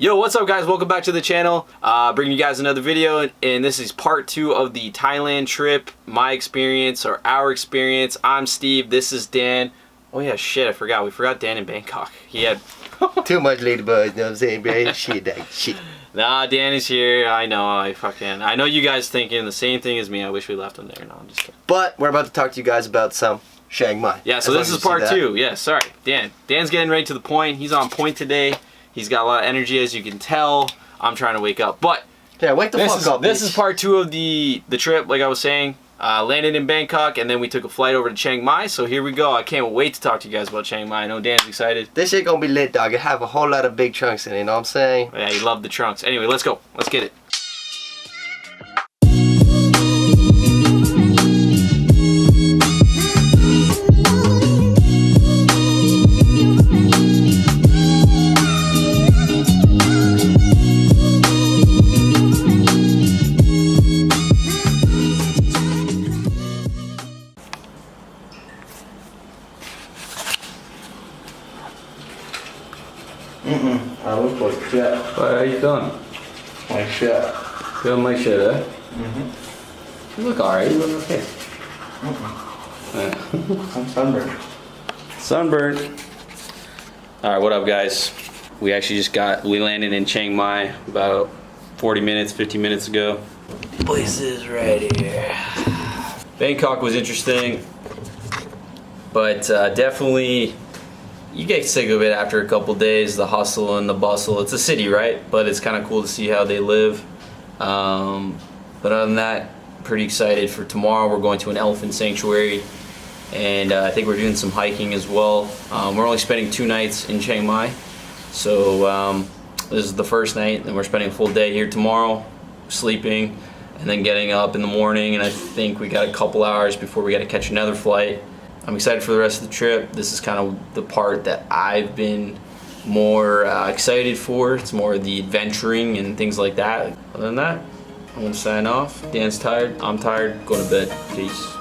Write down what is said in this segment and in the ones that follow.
Yo, what's up guys? Welcome back to the channel. Bringing you guys another video, and this is part 2 of the Thailand trip, my experience or our experience. I'm Steve, this is Dan. Oh yeah, shit, I forgot. We forgot Dan in Bangkok. He had too much ladybugs, you know what I'm saying, bro? Shit, that shit. Nah, Dan is here. I know, I know you guys thinking the same thing as me. I wish we left him there. No, I'm just kidding. But we're about to talk to you guys about some Chiang Mai. Yeah, so this is part 2. Yeah, sorry. Dan's getting right to the point. He's on point today. He's got a lot of energy, as you can tell. I'm trying to wake up, but yeah, wake the fuck up. This is part 2 of the trip. Like I was saying, landed in Bangkok, and then we took a flight over to Chiang Mai. So here we go. I can't wait to talk to you guys about Chiang Mai. I know Dan's excited. This shit gonna be lit, dog. It have a whole lot of big trunks in it. You know what I'm saying? Yeah, you love the trunks. Anyway, let's go. Let's get it. I look like shit. How you feeling? Like shit. Feeling like shit, eh? You look alright. You look okay. I'm sunburned. Sunburned. Alright, what up guys? We actually we landed in Chiang Mai about 40 minutes, 50 minutes ago. Place is right here. Bangkok was interesting, but definitely you get sick of it after a couple days, the hustle and the bustle. It's a city, right? But it's kind of cool to see how they live. But other than that, pretty excited for tomorrow. We're going to an elephant sanctuary, and I think we're doing some hiking as well. We're only spending 2 nights in Chiang Mai, so this is the first night, and we're spending a full day here tomorrow, sleeping, and then getting up in the morning, and I think we got a couple hours before we got to catch another flight. I'm excited for the rest of the trip. This is kind of the part that I've been more excited for. It's more the adventuring and things like that. Other than that, I'm gonna sign off. Dan's tired, I'm tired, going to bed. Peace.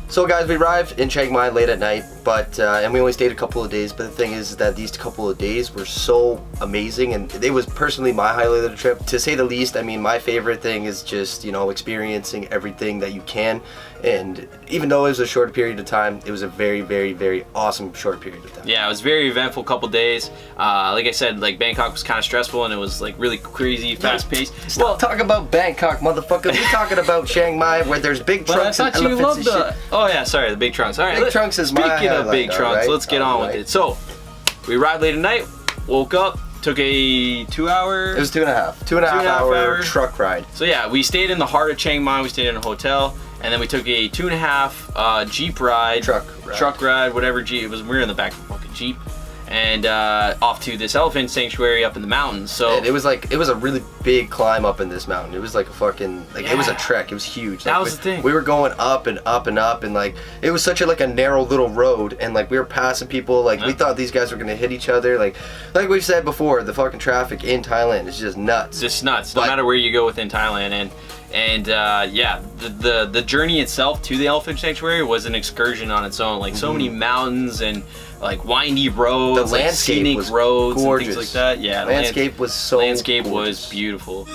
So guys, we arrived in Chiang Mai late at night, but and we only stayed a couple of days. But the thing is that these couple of days were so amazing, and it was personally my highlight of the trip, to say the least. I mean, my favorite thing is just, you know, experiencing everything that you can. And even though it was a short period of time, it was a very, very, very awesome short period of time. Yeah, it was very eventful couple days. Like I said, like Bangkok was kind of stressful, and it was like really crazy, fast paced. Stop talking about Bangkok, motherfucker. We're talking about Chiang Mai, where there's big trunks and elephants and shit. Oh yeah, sorry, the big trunks. All right, big trunks is my Speaking of highlight, big trunks, right? let's get on with it. So, we arrived late at night, woke up, took a 2-hour... It was 2.5 hour truck ride. So yeah, we stayed in the heart of Chiang Mai. We stayed in a hotel, and then we took a 2.5 Jeep ride. Truck ride, whatever Jeep it was. We were in the back of the fucking Jeep. And off to this elephant sanctuary up in the mountains. So and it was a really big climb up in this mountain. It was like a fucking It was a trek. It was huge. That was the thing. We were going up and up and up, and like it was such a narrow little road, and like we were passing people. Like we thought these guys were gonna hit each other. Like we've said before, the fucking traffic in Thailand is just nuts. Just nuts. No matter where you go within Thailand, and yeah, the journey itself to the elephant sanctuary was an excursion on its own. Like so many mountains and like windy roads, the landscape scenic was roads gorgeous. And things like that. Yeah, the landscape was so landscape gorgeous. was beautiful.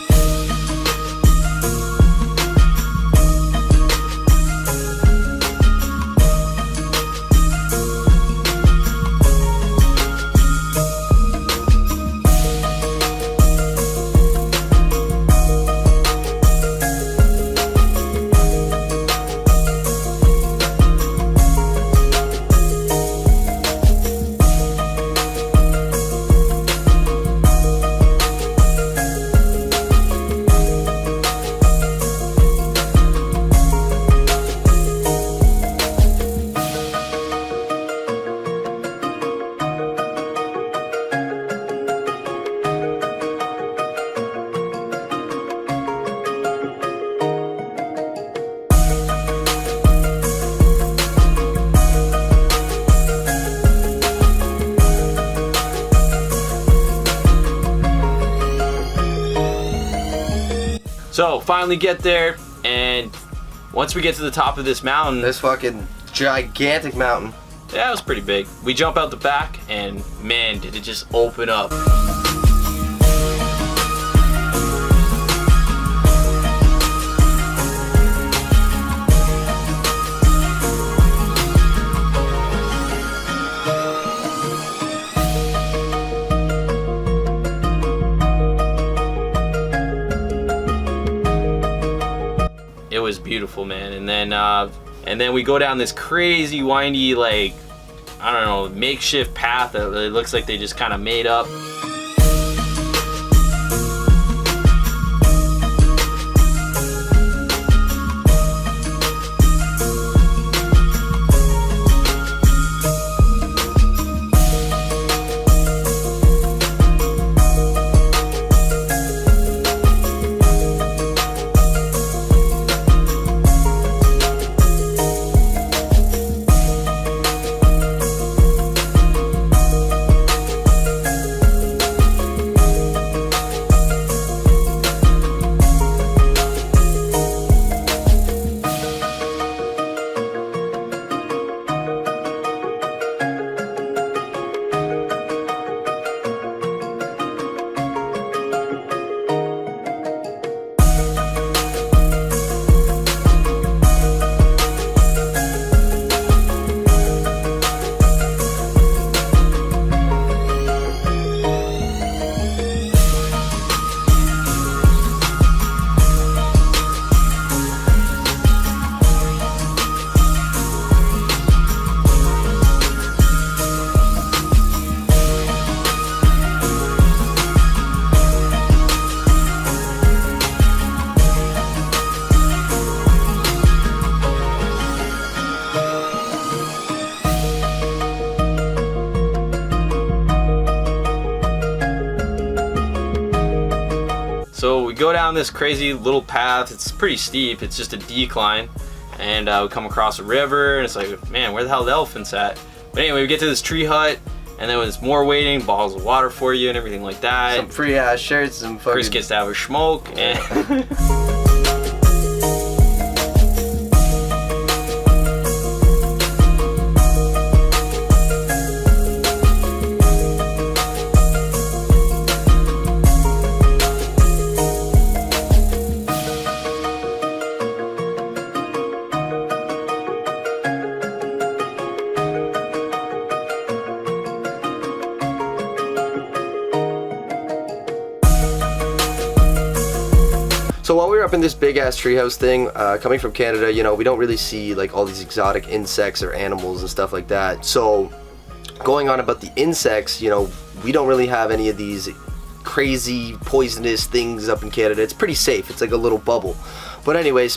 So finally get there, and once we get to the top of this mountain, This fucking gigantic mountain. yeah, it was pretty big. We jump out the back, and man, did it just open up. It was beautiful, man. And then we go down this crazy windy, like, I don't know, makeshift path that it looks like they just kind of made up. So we go down this crazy little path. It's pretty steep. It's just a decline. And we come across a river, and it's like, man, where the hell are the elephants at? But anyway, we get to this tree hut, and then there's more waiting, bottles of water for you and everything like that. Some free ass shirts, some fucking... Chris gets to have a smoke. And So while we were up in this big ass treehouse thing, coming from Canada, you know, we don't really see like all these exotic insects or animals and stuff like that. So going on about the insects, you know, we don't really have any of these crazy poisonous things up in Canada. It's pretty safe. It's like a little bubble. But anyways,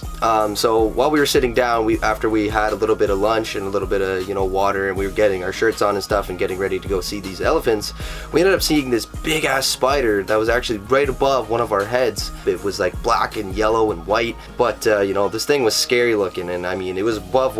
so while we were sitting down, after we had a little bit of lunch and a little bit of, you know, water, and we were getting our shirts on and stuff and getting ready to go see these elephants, we ended up seeing this big ass spider that was actually right above one of our heads. It was like black and yellow and white, but you know, this thing was scary looking, and I mean, it was above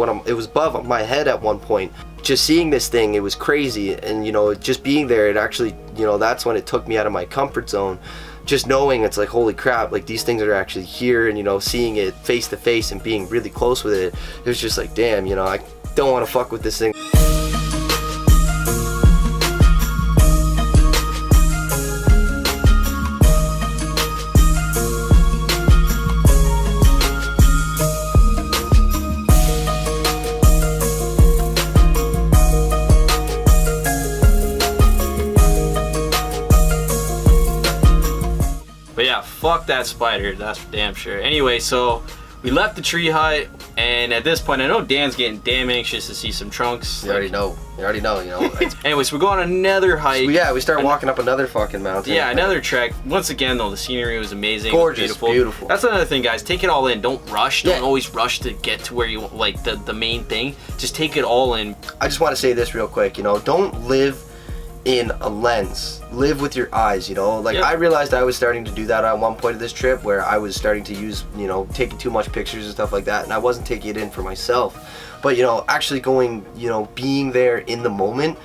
my head at one point. Just seeing this thing, it was crazy, and you know, just being there, it actually, you know, that's when it took me out of my comfort zone. Just knowing it's like, holy crap, like these things are actually here, and you know, seeing it face to face and being really close with it, it was just like, damn, you know, I don't want to fuck with this thing. But yeah, fuck that spider, that's for damn sure. Anyway, so we left the tree hut, and at this point, I know Dan's getting damn anxious to see some trunks. You already know, you know. Anyways, we go on another hike. So yeah, we start walking up another fucking mountain. Yeah, another trek. Once again, though, the scenery was amazing. Gorgeous, it was beautiful. That's another thing, guys. Take it all in. Don't rush. Don't always rush to get to where you like the main thing. Just take it all in. I just want to say this real quick. You know, don't live in a lens. Live with your eyes, you know. Like, I realized I was starting to do that at one point of this trip, where I was starting to use, you know, taking too much pictures and stuff like that, and I wasn't taking it in for myself. But you know, actually going, you know, being there in the moment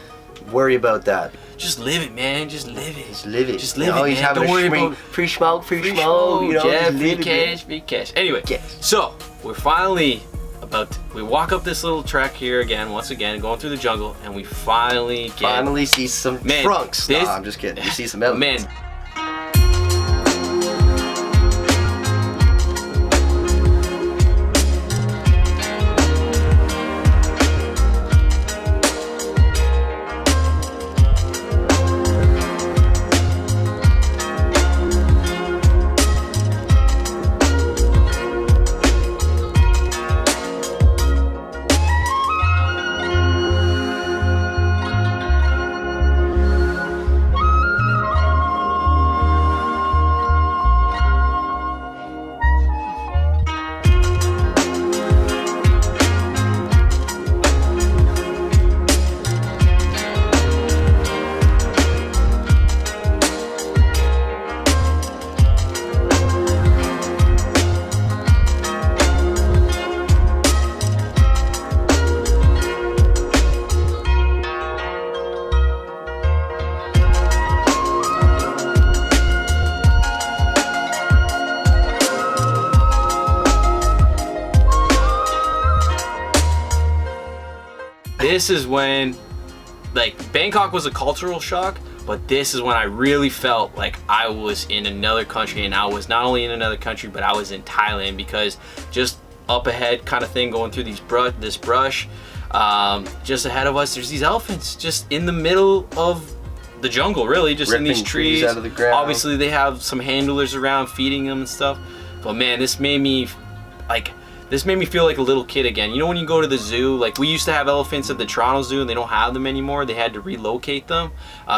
worry about that. Just live it, man. Just live it. Just live it. Just live You know, it, he's man. having Don't a worry free, about free smoke, you know. yeah, just free live it, man. cash, free cash. Anyway, Yes. so we're finally we walk up this little trek here once again, going through the jungle, and we finally see some Man, trunks. Nah, I'm just kidding. You see some elephants. Man. This is when, like, Bangkok was a cultural shock, but this is when I really felt like I was in another country, and I was not only in another country, but I was in Thailand, because just up ahead kind of thing, going through this brush, just ahead of us, there's these elephants just in the middle of the jungle, really, just Ripping in these trees. out of the ground. Obviously, they have some handlers around feeding them and stuff, but man, this made me feel like a little kid again. You know when you go to the zoo, like we used to have elephants at the Toronto Zoo and they don't have them anymore. They had to relocate them.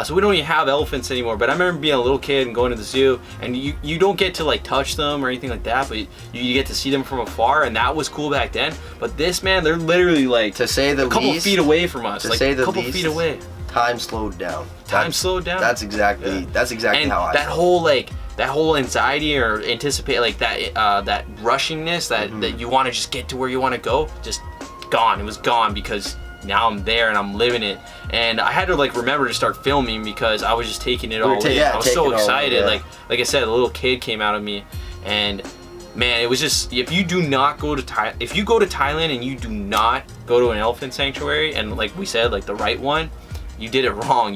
So we don't even have elephants anymore. But I remember being a little kid and going to the zoo, and you don't get to like touch them or anything like that, but you get to see them from afar, and that was cool back then. But this, man, they're literally like To say the a couple least, feet away from us. to Like say a the couple least, feet away. Time slowed down. Time slowed down. That's exactly Yeah. how I that felt. whole anxiety or anticipate, like that rushingness that you want to just get to where you want to go, just gone. It was gone, because now I'm there and I'm living it. And I had to like remember to start filming, because I was just taking it all in. I was so excited. Yeah. Like I said, a little kid came out of me, and man, it was just, if you go to Thailand and you do not go to an elephant sanctuary, and like we said, like the right one, you did it wrong.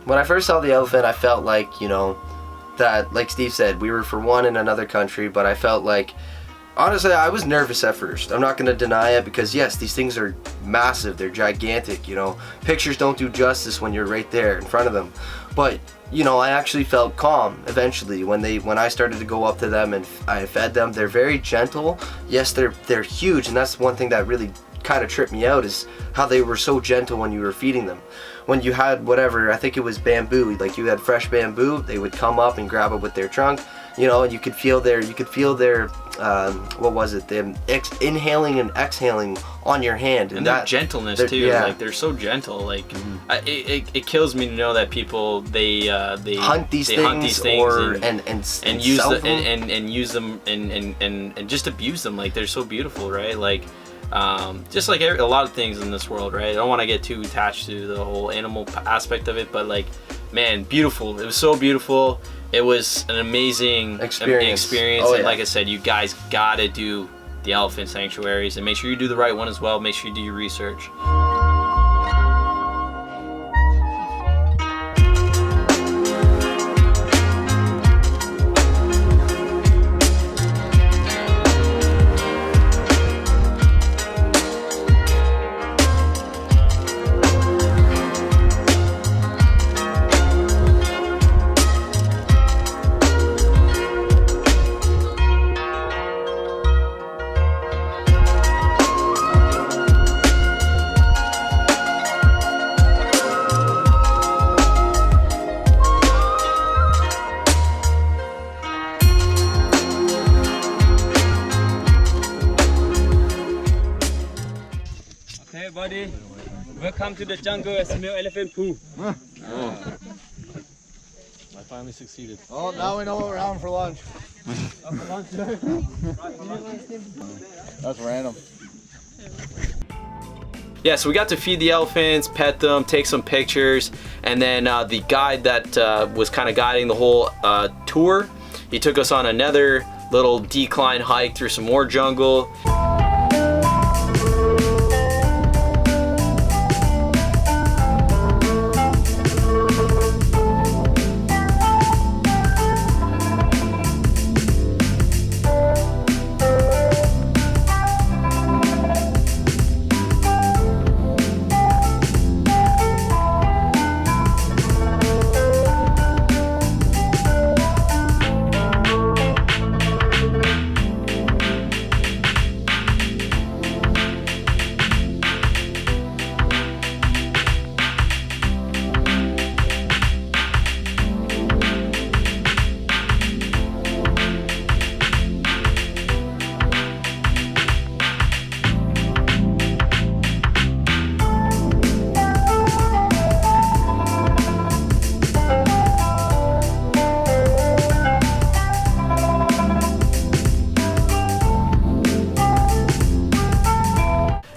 When I first saw the elephant, I felt like, that, like Steve said, we were for one in another country, but I felt like, honestly, I was nervous at first. I'm not going to deny it, because yes, these things are massive, they're gigantic, Pictures don't do justice when you're right there in front of them. But, I actually felt calm eventually when I started to go up to them and I fed them. They're very gentle. Yes, they're huge, and that's one thing that really kind of tripped me out is how they were so gentle when you were feeding them. When you had whatever, I think it was bamboo, like you had fresh bamboo, they would come up and grab it with their trunk, you know, and you could feel their what was it, them inhaling and exhaling on your hand, and their gentleness too. Yeah. Like they're so gentle. Like it kills me to know that people they hunt these things or and use them and just abuse them. Like they're so beautiful, right? Like just like a lot of things in this world, right? I don't want to get too attached to the whole animal aspect of it, but like, man, beautiful. It was so beautiful. It was an amazing experience. Oh, And yeah. like I said, you guys gotta do the elephant sanctuaries, and make sure you do the right one as well. Make sure you do your research. Hey buddy, welcome to the jungle and smell elephant poo. I finally succeeded. Oh, now we know what we're having for lunch. That's random. Yeah, so we got to feed the elephants, pet them, take some pictures, and then the guide that was kind of guiding the whole tour, he took us on another little decline hike through some more jungle.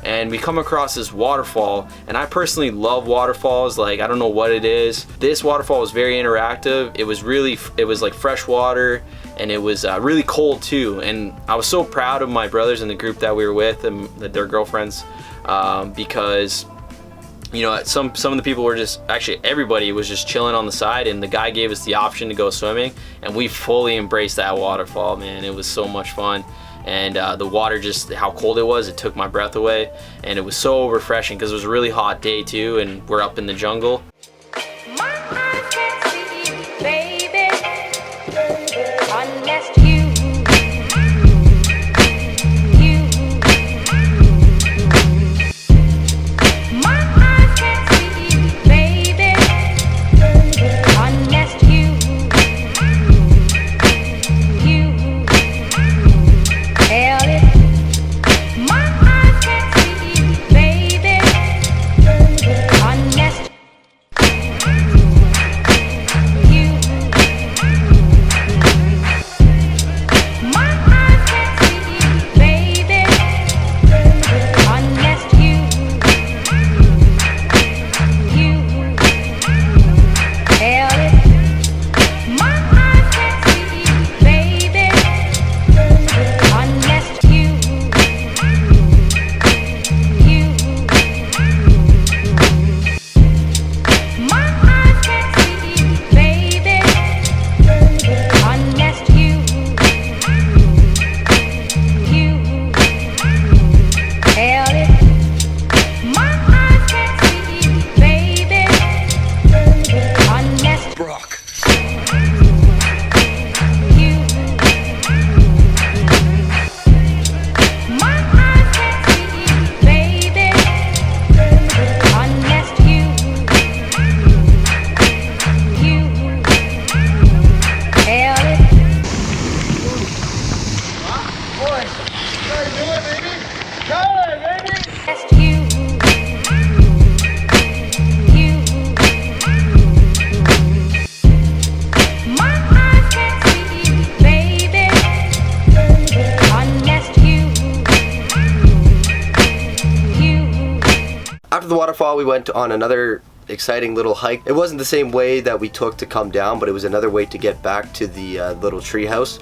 And we come across this waterfall, and I personally love waterfalls. Like, I don't know what it is. This waterfall was very interactive. It was like fresh water, and it was really cold too. And I was so proud of my brothers in the group that we were with and their girlfriends, because you know, some of the people were just, actually everybody was just chilling on the side, and the guy gave us the option to go swimming, and we fully embraced that waterfall, man. It was so much fun. And the water, just how cold it was, it took my breath away, and it was so refreshing because it was a really hot day too, and we're up in the jungle. after the waterfall, we went on another exciting little hike. It wasn't the same way that we took to come down, but it was another way to get back to the little tree house.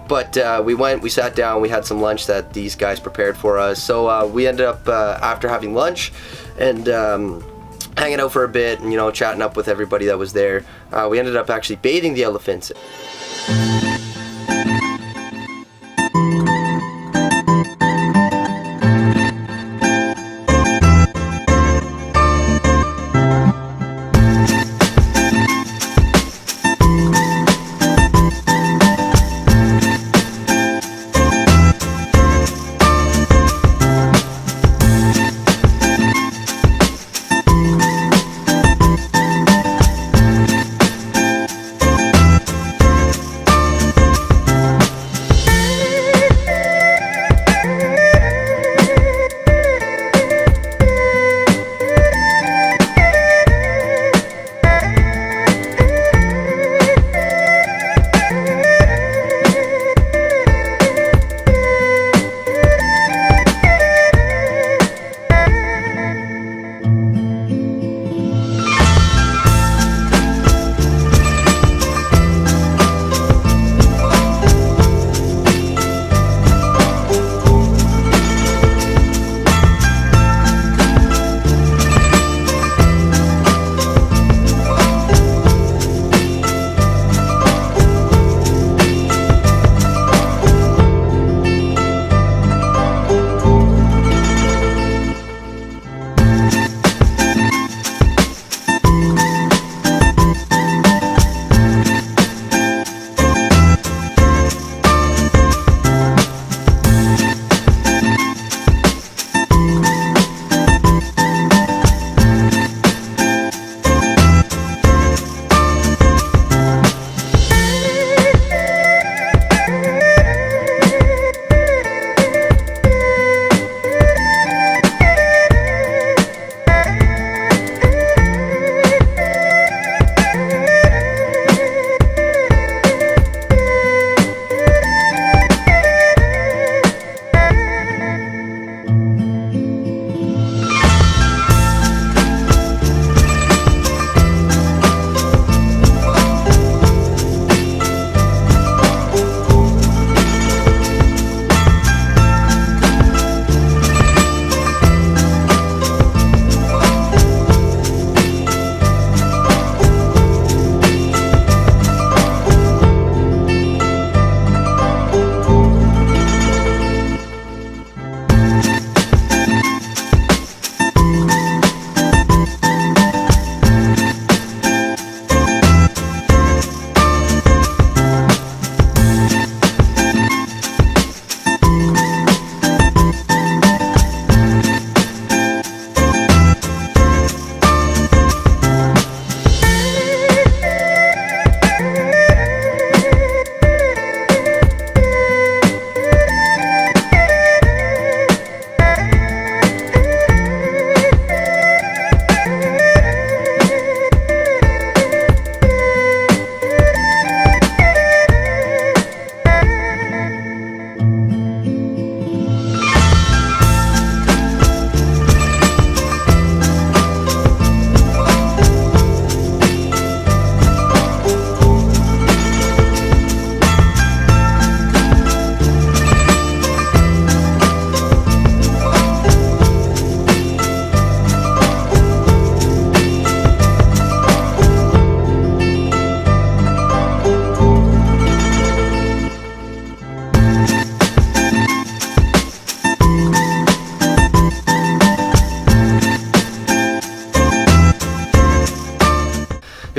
But we sat down, we had some lunch that these guys prepared for us. So we ended up, after having lunch and hanging out for a bit and, you know, chatting up with everybody that was there, we ended up actually bathing the elephants.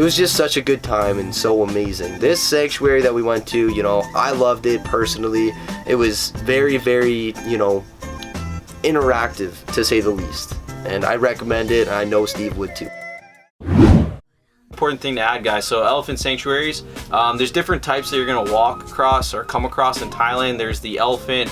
it was just such a good time and so amazing. This sanctuary that we went to, you know, I loved it personally. It was very, very, you know, interactive to say the least. And I recommend it, and I know Steve would too. Important thing to add, guys, so elephant sanctuaries, there's different types that you're going to walk across or come across in Thailand. There's the elephant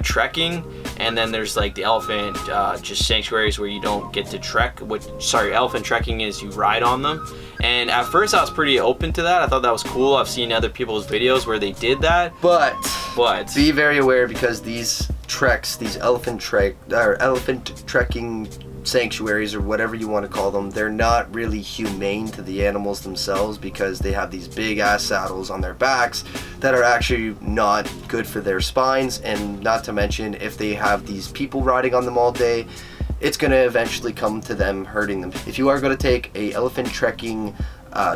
trekking, and then there's like the elephant just sanctuaries where you don't get to trek. Elephant trekking is you ride on them. And at first I was pretty open to that. I thought that was cool. I've seen other people's videos where they did that, But be very aware, because these treks, these elephant trekking sanctuaries, or whatever you want to call them, they're not really humane to the animals themselves, because they have these big ass saddles on their backs that are actually not good for their spines. And not to mention, if they have these people riding on them all day, it's going to eventually come to them hurting them. If you are going to take a elephant trekking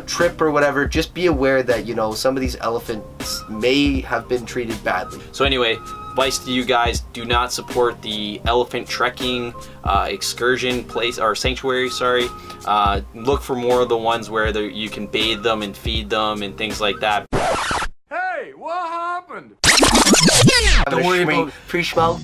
trip or whatever, just be aware that, you know, some of these elephants may have been treated badly. So anyway, advice to you guys: do not support the elephant trekking excursion place or sanctuary. Sorry, look for more of the ones where you can bathe them and feed them and things like that. Hey, what happened? Don't worry about free schmo.